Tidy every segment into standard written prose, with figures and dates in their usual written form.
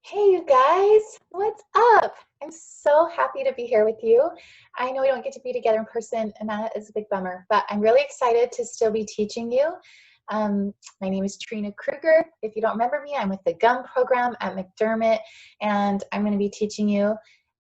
Hey, you guys, what's up? I'm so happy to be here with you. I know we don't get to be together in person, and that is a big bummer, but I'm really excited to still be teaching you. My name is Trine Kruger. If you don't remember me, I'm with the GUM program at McDermott, and I'm going to be teaching you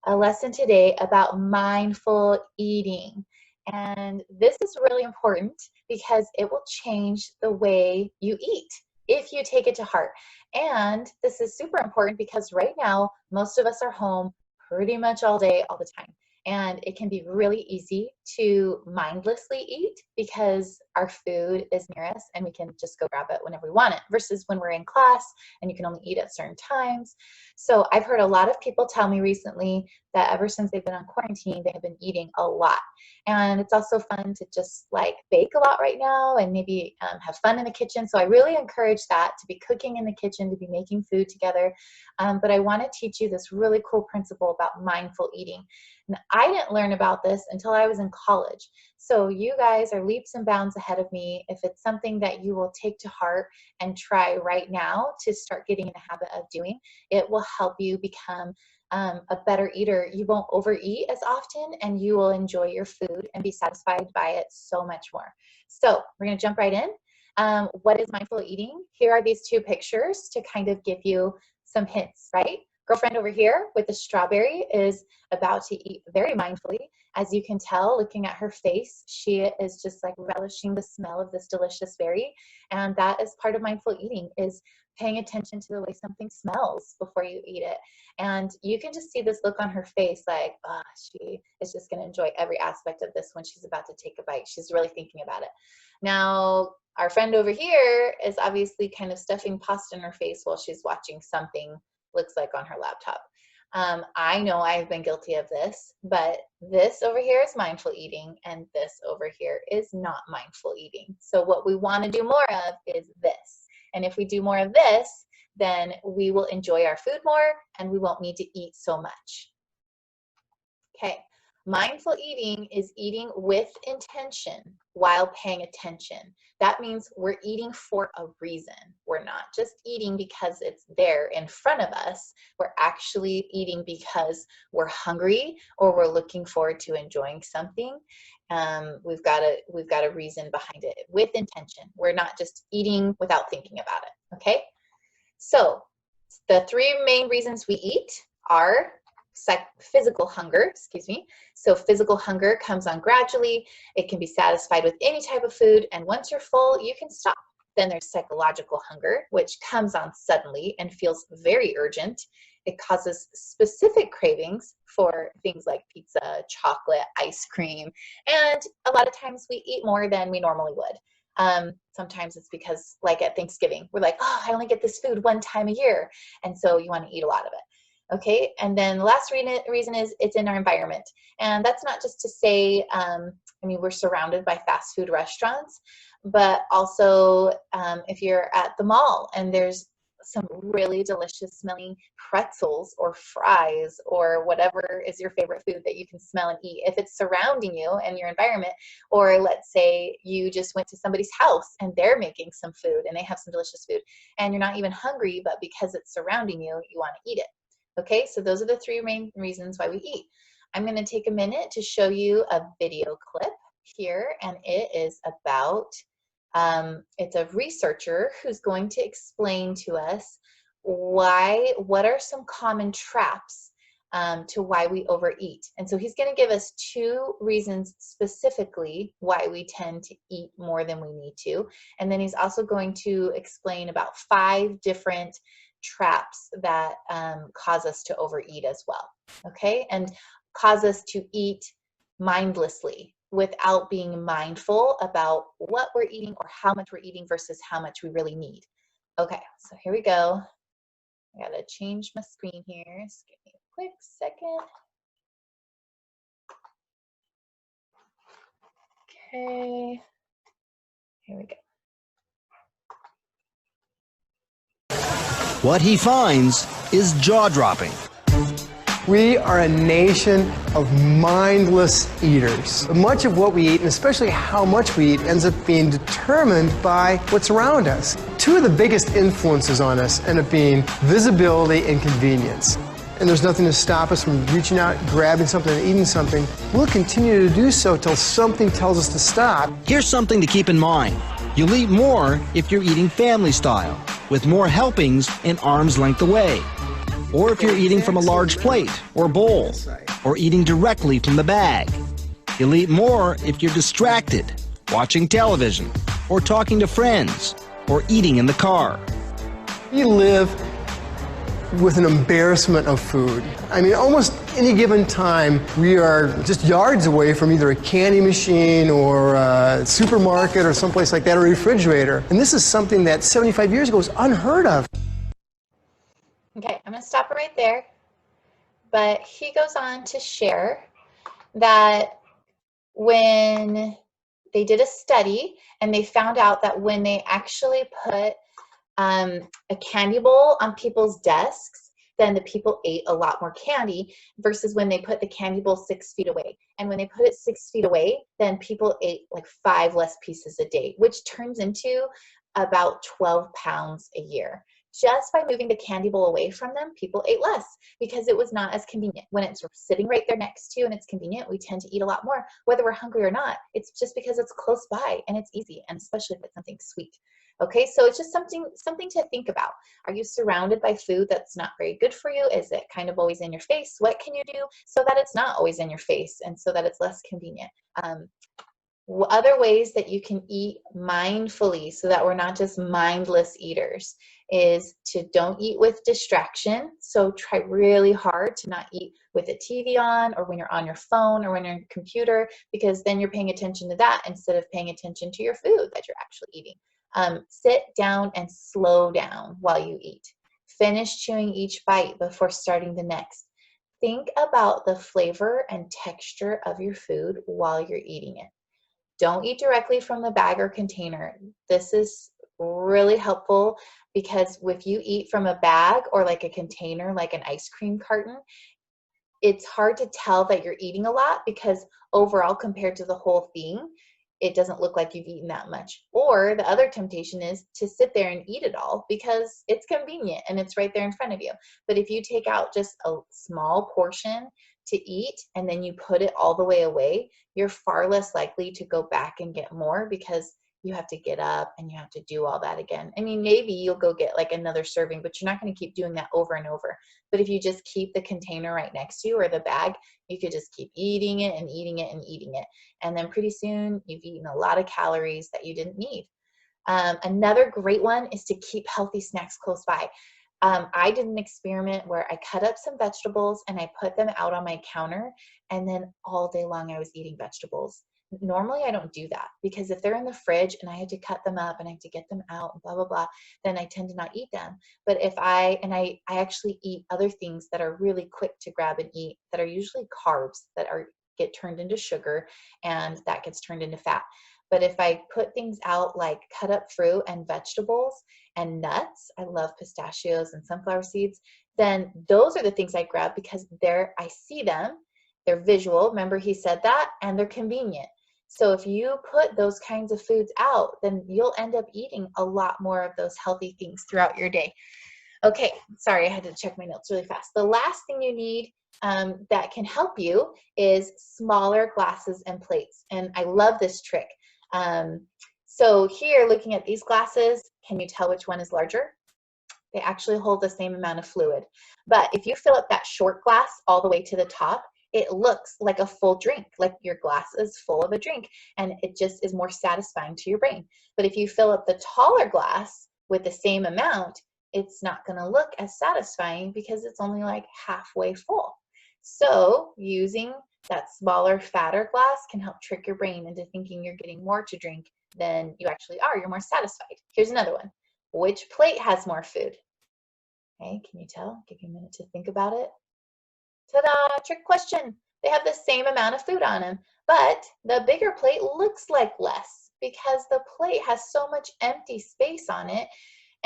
a lesson today about mindful eating. And this is really important because it will change the way you eat if you take it to heart. And this is super important because right now, most of us are home pretty much all day, all the time. And it can be really easy to mindlessly eat because our food is near us and we can just go grab it whenever we want it versus when we're in class and you can only eat at certain times. So I've heard a lot of people tell me recently that ever since they've been on quarantine, they have been eating a lot. And it's also fun to just like bake a lot right now and maybe have fun in the kitchen. So I really encourage that, to be cooking in the kitchen, to be making food together. But I want to teach you this really cool principle about mindful eating. And I didn't learn about this until I was in college. So you guys are leaps and bounds ahead of me. If it's something that you will take to heart and try right now to start getting in the habit of doing, it will help you become a better eater. You won't overeat as often and you will enjoy your food and be satisfied by it so much more. So we're going to jump right in. What is mindful eating? Here are these two pictures to kind of give you some hints, right? Girlfriend over here with the strawberry is about to eat very mindfully. As you can tell, looking at her face, she is just like relishing the smell of this delicious berry. And that is part of mindful eating, is paying attention to the way something smells before you eat it. And you can just see this look on her face like, oh, she is just going to enjoy every aspect of this when she's about to take a bite. She's really thinking about it. Now, our friend over here is obviously kind of stuffing pasta in her face while she's watching something looks like on her laptop. I know I've been guilty of this, but this over here is mindful eating and this over here is not mindful eating. So what we want to do more of is this. And if we do more of this, then we will enjoy our food more and we won't need to eat so much. Okay. Mindful eating is eating with intention while paying attention. That means we're eating for a reason. We're not just eating because it's there in front of us. We're actually eating because we're hungry or we're looking forward to enjoying something. We've got a reason behind it with intention. We're not just eating without thinking about it. Okay. So the three main reasons we eat are physical hunger, So physical hunger comes on gradually. It can be satisfied with any type of food, and once you're full, you can stop. Then there's psychological hunger, which comes on suddenly and feels very urgent. It causes specific cravings for things like pizza, chocolate, ice cream, and a lot of times we eat more than we normally would. Sometimes it's because, like at Thanksgiving, we're like, oh, I only get this food one time a year, and so you want to eat a lot of it. Okay, and then the last reason is it's in our environment. And that's not just to say, we're surrounded by fast food restaurants, but also if you're at the mall and there's some really delicious smelling pretzels or fries or whatever is your favorite food that you can smell and eat, if it's surrounding you and your environment, or let's say you just went to somebody's house and they're making some food and they have some delicious food and you're not even hungry, but because it's surrounding you, you want to eat it. Okay, so those are the three main reasons why we eat. I'm going to take a minute to show you a video clip here, and it is about, it's a researcher who's going to explain to us what are some common traps to why we overeat. And so he's going to give us two reasons specifically why we tend to eat more than we need to. And then he's also going to explain about 5 different traps that cause us to overeat as well, okay? And cause us to eat mindlessly without being mindful about what we're eating or how much we're eating versus how much we really need. Okay, so here we go. I gotta change my screen here. Just give me a quick second. Okay, here we go. What he finds is jaw-dropping. We are a nation of mindless eaters. Much of what we eat, and especially how much we eat, ends up being determined by what's around us. Two of the biggest influences on us end up being visibility and convenience. And there's nothing to stop us from reaching out, grabbing something, and eating something. We'll continue to do so until something tells us to stop. Here's something to keep in mind. You'll eat more if you're eating family style, with more helpings an arm's length away. Or if you're eating from a large plate or bowl, or eating directly from the bag. You'll eat more if you're distracted, watching television, or talking to friends, or eating in the car. We live with an embarrassment of food. I mean, almost any given time, we are just yards away from either a candy machine or a supermarket or someplace like that, or a refrigerator. And this is something that 75 years ago was unheard of. Okay, I'm going to stop it right there. But he goes on to share that when they did a study and they found out that when they actually put a candy bowl on people's desks, then the people ate a lot more candy versus when they put the candy bowl 6 feet away. And when they put it 6 feet away, then people ate like 5 less pieces a day, which turns into about 12 pounds a year. Just by moving the candy bowl away from them, people ate less because it was not as convenient. When it's sitting right there next to you and it's convenient, we tend to eat a lot more, whether we're hungry or not. It's just because it's close by and it's easy, and especially if it's something sweet. Okay, so it's just something to think about. Are you surrounded by food that's not very good for you? Is it kind of always in your face? What can you do so that it's not always in your face and so that it's less convenient? Other ways that you can eat mindfully so that we're not just mindless eaters is to don't eat with distraction. So try really hard to not eat with a TV on or when you're on your phone or when you're on your computer, because then you're paying attention to that instead of paying attention to your food that you're actually eating. Sit down and slow down while you eat. Finish chewing each bite before starting the next. Think about the flavor and texture of your food while you're eating it. Don't eat directly from the bag or container. This is really helpful because if you eat from a bag or like a container, like an ice cream carton, it's hard to tell that you're eating a lot because overall, compared to the whole thing, it doesn't look like you've eaten that much. Or the other temptation is to sit there and eat it all because it's convenient and it's right there in front of you. But if you take out just a small portion to eat and then you put it all the way away, you're far less likely to go back and get more because you have to get up and you have to do all that again. I mean, maybe you'll go get like another serving, but you're not going to keep doing that over and over. But if you just keep the container right next to you or the bag, you could just keep eating it and eating it and eating it. And then pretty soon you've eaten a lot of calories that you didn't need. Another great one is to keep healthy snacks close by. I did an experiment where I cut up some vegetables and I put them out on my counter, and then all day long I was eating vegetables. Normally I don't do that because if they're in the fridge and I had to cut them up and I have to get them out and blah, blah, blah, then I tend to not eat them. But if I actually eat other things that are really quick to grab and eat that are usually carbs that get turned into sugar and that gets turned into fat. But if I put things out like cut up fruit and vegetables and nuts, I love pistachios and sunflower seeds, then those are the things I grab because I see them, they're visual, remember he said that, and they're convenient. So if you put those kinds of foods out, then you'll end up eating a lot more of those healthy things throughout your day. Okay, sorry, I had to check my notes really fast. The last thing you need that can help you is smaller glasses and plates. And I love this trick. So here, looking at these glasses, can you tell which one is larger? They actually hold the same amount of fluid. But if you fill up that short glass all the way to the top, it looks like a full drink, like your glass is full of a drink, and it just is more satisfying to your brain. But if you fill up the taller glass with the same amount, it's not going to look as satisfying because it's only like halfway full. So using that smaller, fatter glass can help trick your brain into thinking you're getting more to drink than you actually are. You're more satisfied. Here's another one. Which plate has more food? Okay, can you tell? Give you a minute to think about it. Ta-da! Trick question. They have the same amount of food on them, but the bigger plate looks like less because the plate has so much empty space on it.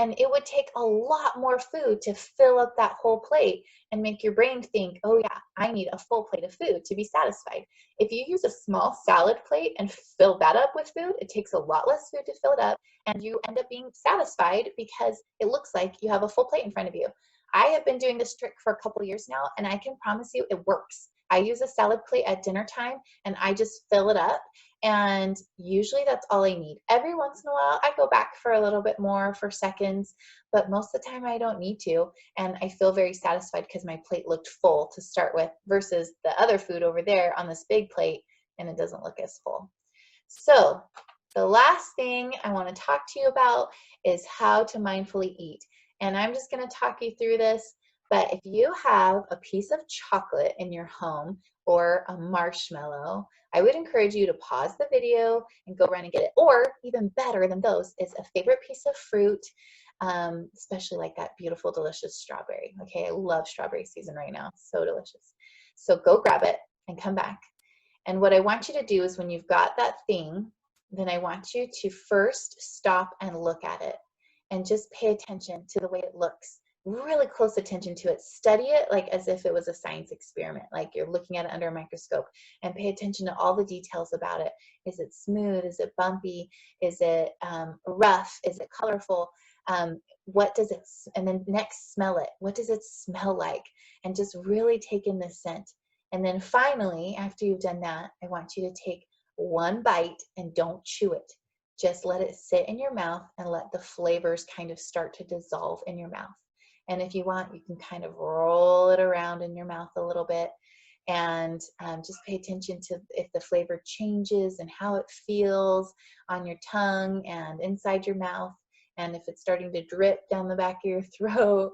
And it would take a lot more food to fill up that whole plate and make your brain think, oh yeah, I need a full plate of food to be satisfied. If you use a small salad plate and fill that up with food, it takes a lot less food to fill it up, and you end up being satisfied because it looks like you have a full plate in front of you. I have been doing this trick for a couple years now, and I can promise you it works. I use a salad plate at dinner time, and I just fill it up, and usually that's all I need. Every once in a while, I go back for a little bit more for seconds, but most of the time I don't need to, and I feel very satisfied because my plate looked full to start with versus the other food over there on this big plate, and it doesn't look as full. So the last thing I want to talk to you about is how to mindfully eat. And I'm just going to talk you through this, but if you have a piece of chocolate in your home or a marshmallow, I would encourage you to pause the video and go run and get it. Or even better than those is a favorite piece of fruit, especially like that beautiful, delicious strawberry. Okay, I love strawberry season right now. So delicious. So go grab it and come back. And what I want you to do is when you've got that thing, then I want you to first stop and look at it and just pay attention to the way it looks. Really close attention to it. Study it like as if it was a science experiment, like you're looking at it under a microscope, and pay attention to all the details about it. Is it smooth? Is it bumpy? Is it rough? Is it colorful? What does it, and then next smell it. What does it smell like? And just really take in the scent. And then finally, after you've done that, I want you to take one bite and don't chew it. Just let it sit in your mouth and let the flavors kind of start to dissolve in your mouth. And if you want, you can kind of roll it around in your mouth a little bit and just pay attention to if the flavor changes and how it feels on your tongue and inside your mouth, and if it's starting to drip down the back of your throat.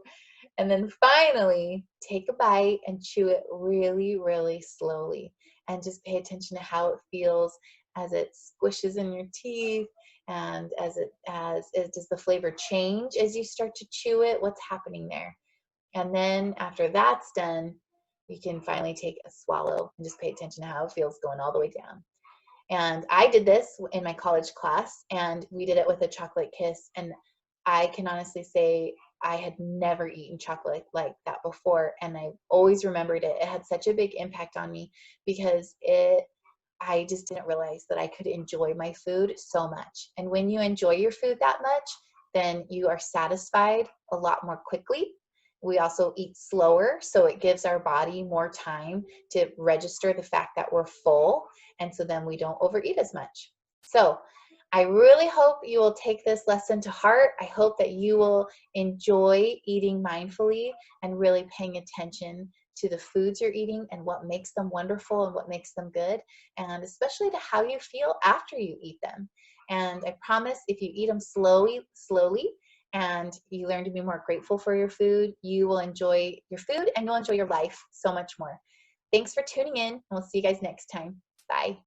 And then finally, take a bite and chew it really, really slowly. And just pay attention to how it feels as it squishes in your teeth, and does the flavor change as you start to chew it? What's happening there? And then after that's done, you can finally take a swallow and just pay attention to how it feels going all the way down. And I did this in my college class, and we did it with a chocolate kiss. And I can honestly say I had never eaten chocolate like that before, and I always remembered it. It had such a big impact on me because I just didn't realize that I could enjoy my food so much. And when you enjoy your food that much, then you are satisfied a lot more quickly. We also eat slower, so it gives our body more time to register the fact that we're full, and so then we don't overeat as much. So I really hope you will take this lesson to heart. I hope that you will enjoy eating mindfully and really paying attention to the foods you're eating and what makes them wonderful and what makes them good, and especially to how you feel after you eat them. And I promise if you eat them slowly, and you learn to be more grateful for your food, you will enjoy your food and you'll enjoy your life so much more. Thanks for tuning in, and we'll see you guys next time. Bye.